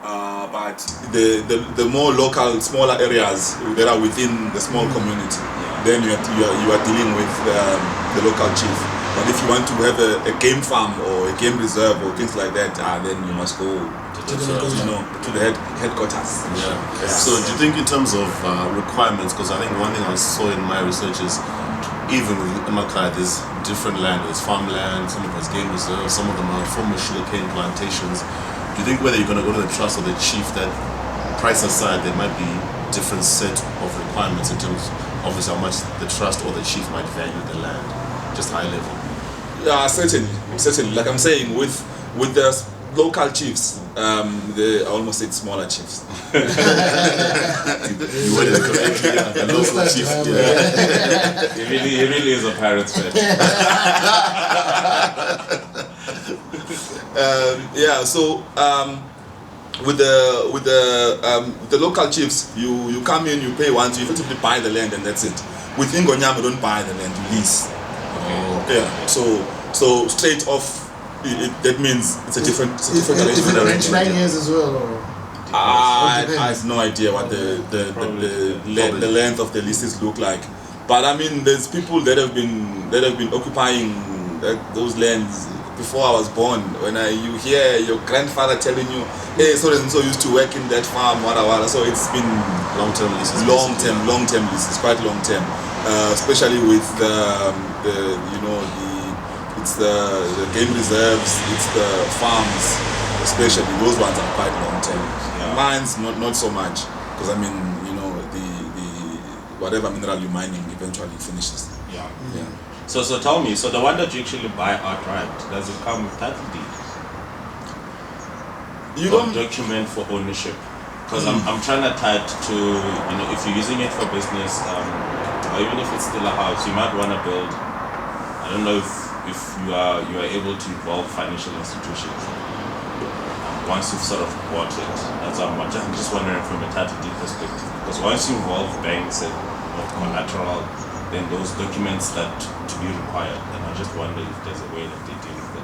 but the more local, smaller areas that are within the small community, then you are dealing with the local chief. But if you want to have a game farm or a game reserve or things like that, then you must go to the headquarters. Yeah. So do you think in terms of requirements, because I think one thing I saw in my research is even with Imakai, there's different land. There's farmland, some of it's game reserves, some of them are former sugarcane plantations. Do you think whether you're going to go to the trust or the chief, that price aside, there might be different set of requirements in terms of obviously how much the trust or the chief might value the land, just high level? Yeah, certainly. Like I'm saying, with the local chiefs, I almost said smaller chiefs. You worded it correctly, the local chief. He really is a Pirates fan. With the local chiefs, you come in, you pay once, you effectively buy the land, and that's it. With Ngonyama, you don't buy the land, you lease. Yeah. So straight off, that means it's a different arrangement. 9 years as well, or? I have no idea what the length of the leases look like, but I mean, there's people that have been occupying those lands before I was born. When you hear your grandfather telling you, hey, so and so used to work in that farm, wada. So it's been long-term leases, quite long-term, especially with it's the game reserves, it's the farms, especially those ones are quite long-term. Mines not so much, because I mean, the whatever mineral you're mining eventually finishes. Yeah. So tell me, so the one that you actually buy outright, does it come with title deed? You don't document for ownership, because I'm trying to tie it to, if you're using it for business, or even if it's still a house, you might want to build. I don't know if you are able to involve financial institutions once you've sort of bought it. That's how much. I'm just wondering from a title deed perspective, because once you involve banks and collateral, then those documents that to be required, and I just wonder if there's a way that they deal with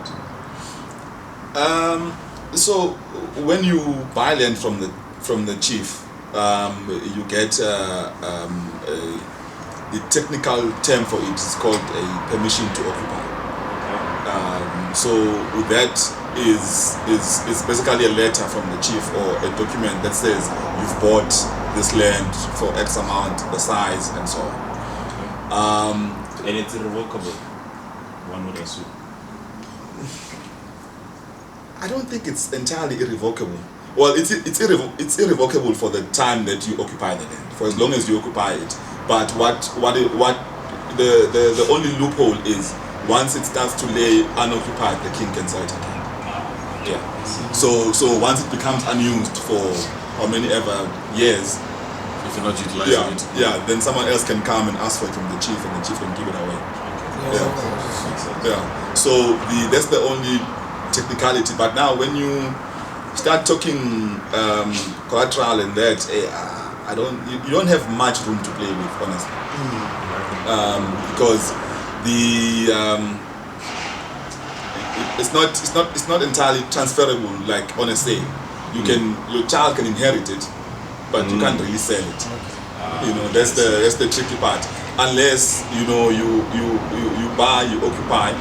it. So when you buy land from the chief, you get the technical term for it is called a permission to occupy. So that is basically a letter from the chief or a document that says you've bought this land for X amount, the size, and so on. And it's irrevocable, one would assume. I don't think it's entirely irrevocable. Well, it's irrevocable for the time that you occupy the land, for as long as you occupy it. But what the only loophole is, once it starts to lay unoccupied, the king can sell it again. Yeah. So once it becomes unused for how many ever years, if you're not utilizing it, then someone else can come and ask for it from the chief, and the chief can give it away. So that's the only technicality. But now when you start talking collateral and that, you don't have much room to play with, honestly, because it's not entirely transferable like on a sale. Your child can inherit it, but you can't really sell it. That's the tricky part. Unless you buy, you occupy,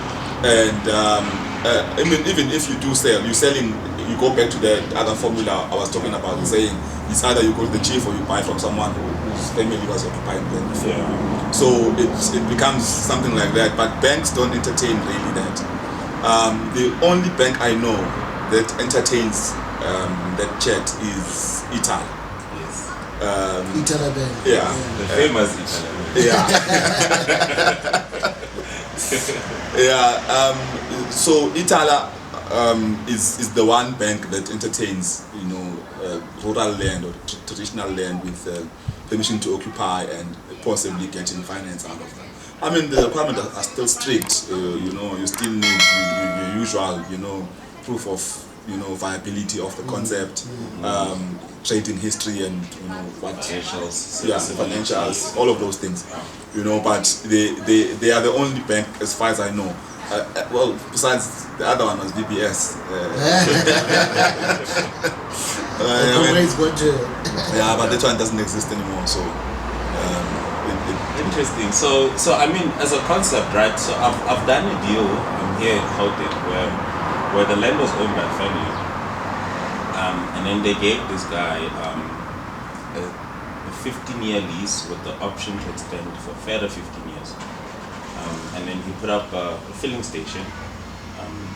and even if you do sell, you go back to the other formula I was talking about, saying it's either you go to the chief or you buy from someone whose family was occupying land before. So it becomes something like that. But banks don't entertain really that. The only bank I know that entertains that chat is Italy. Yes. Italy Bank. Yeah. The famous Italy. Yeah. So Italy is the one bank that entertains rural land or traditional land with permission to occupy and possibly getting finance out of them. I mean, the requirements are still strict. You still need your usual, proof of, viability of the concept, trading history, and what financials, all of those things. But they are the only bank, as far as I know. Well, besides the other one was DBS. he's got jail. Yeah, but that one doesn't exist anymore. So Interesting. So I mean, as a concept, right? So I've done a deal here in Gauteng where the land was owned by a family, and then they gave this guy a 15-year lease with the option to extend for further 15 years, and then he put up a filling station,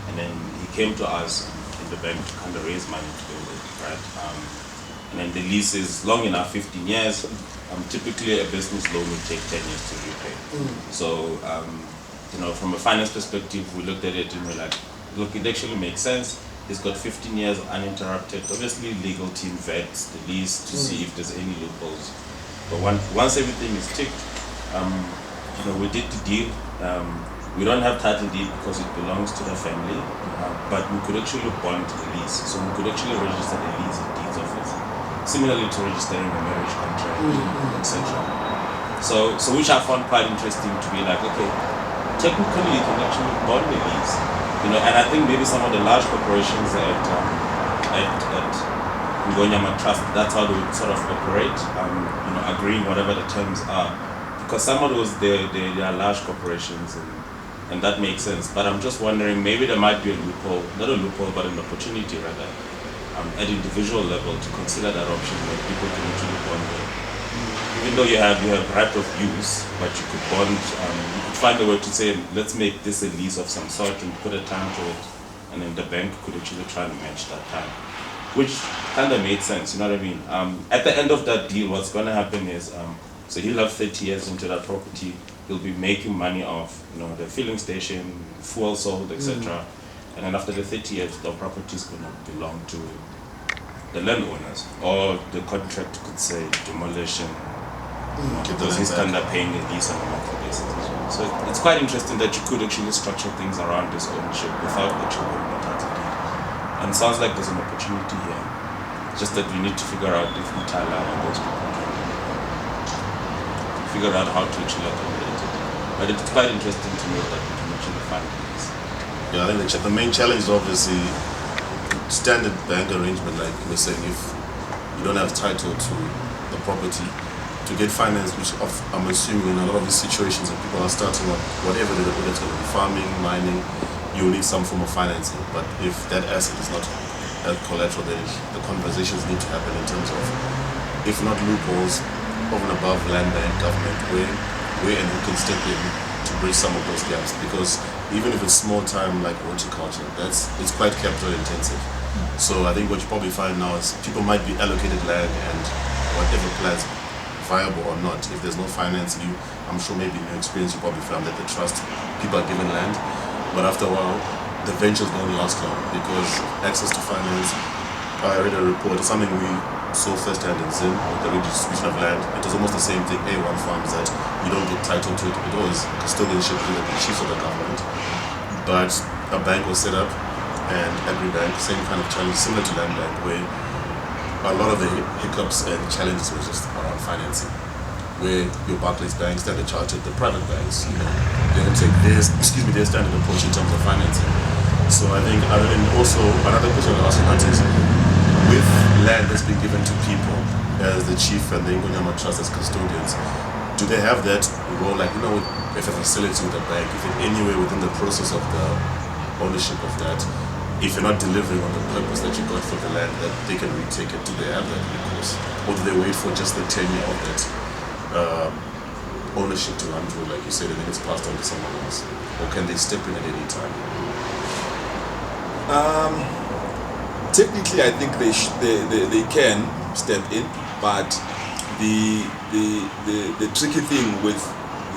and then he came to us in the bank to kind of raise money to build it, right? And then the lease is long enough, 15 years. Typically, a business loan would take 10 years to repay. So, from a finance perspective, we looked at it and we're like, look, it actually makes sense. He's got 15 years uninterrupted. Obviously, legal team vets the lease to see if there's any loopholes. But once everything is ticked, we did the deal. We don't have title deed because it belongs to the family, but we could actually bond the lease. So we could actually register the lease in deeds office, similarly to registering a marriage contract, etc. So which I found quite interesting to be like, okay, technically you can actually bond the lease, and I think maybe some of the large corporations at Ngonyama Trust, that's how they would sort of operate, agreeing whatever the terms are, because some of those they are large corporations and that makes sense. But I'm just wondering, maybe there might be a loophole, not a loophole, but an opportunity rather, at individual level to consider that option where people can actually bond it. Even though you have right of use, but you could bond, you could find a way to say, let's make this a lease of some sort and put a time to it, and then the bank could actually try and match that time, which kind of made sense, you know what I mean? At the end of that deal, what's going to happen is, so he'll have 30 years into that property, he'll be making money off, the filling station, fuel sold, etc. And then after the 30 years, the property is going to belong to the landowners, or the contract could say demolition, because he's kind of paying a lease on a monthly basis as well. So it's quite interesting that you could actually structure things around this ownership without actually owning a title deed. And it sounds like there's an opportunity here. It's just that we need to figure out if Itala and those people can figure out how to actually accommodate it. But it's quite interesting to know that we can actually find things. Yeah, I think the main challenge is obviously standard bank arrangement, like you were saying, if you don't have title to the property, to get finance, which I'm assuming in a lot of these situations that people are starting up, whatever they're going to be, farming, mining, you will need some form of financing. But if that asset is not collateral, then the conversations need to happen in terms of, if not loopholes, over and above land bank, government, where and who can step in to bridge some of those gaps. Because even if it's small time like horticulture, it's quite capital intensive. So I think what you probably find now is people might be allocated land and whatever plans, viable or not, if there's no financing, I'm sure maybe in your experience you probably found that the trust, people are given land, but after a while the ventures don't last long because access to finance. I read a report, it's something we saw firsthand in Zim with the redistribution of land. It was almost the same thing. A1 farms that you don't get title to it. It was custodianship with the chief of the government, but a bank was set up, and agri-bank, same kind of challenge, similar to land bank, where a lot of the hiccups and challenges were just around financing. Where your Barclays Bank, Standard Chartered, the private banks, they will take their standard approach in terms of financing. So I think, and also another question I was asking is, with land that's been given to people as the chief and the Ngonyama Trust as custodians, do they have that role, like, if a facility with a bank, if in any way within the process of the ownership of that, if you're not delivering on the purpose that you got for the land, that they can retake it? Do they have that recourse? Or do they wait for just the tenure of that ownership to run through, like you said, and then it's passed on to someone else? Or can they step in at any time? Technically, I think they can step in, but the tricky thing with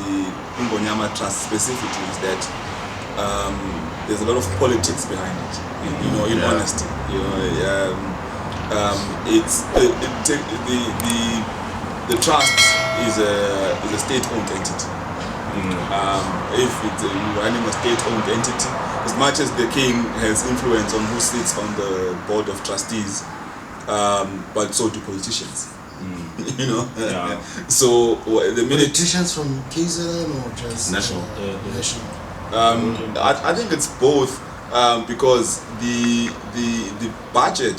the Ngonyama Trust specifically is that there's a lot of politics behind it. In honesty, it's the trust is a state-owned entity. If it's running a state-owned entity, as much as the king has influence on who sits on the board of trustees, but so do politicians. Yeah. So the minute Politicians from KZN or just National. national? I think it's both, because the budget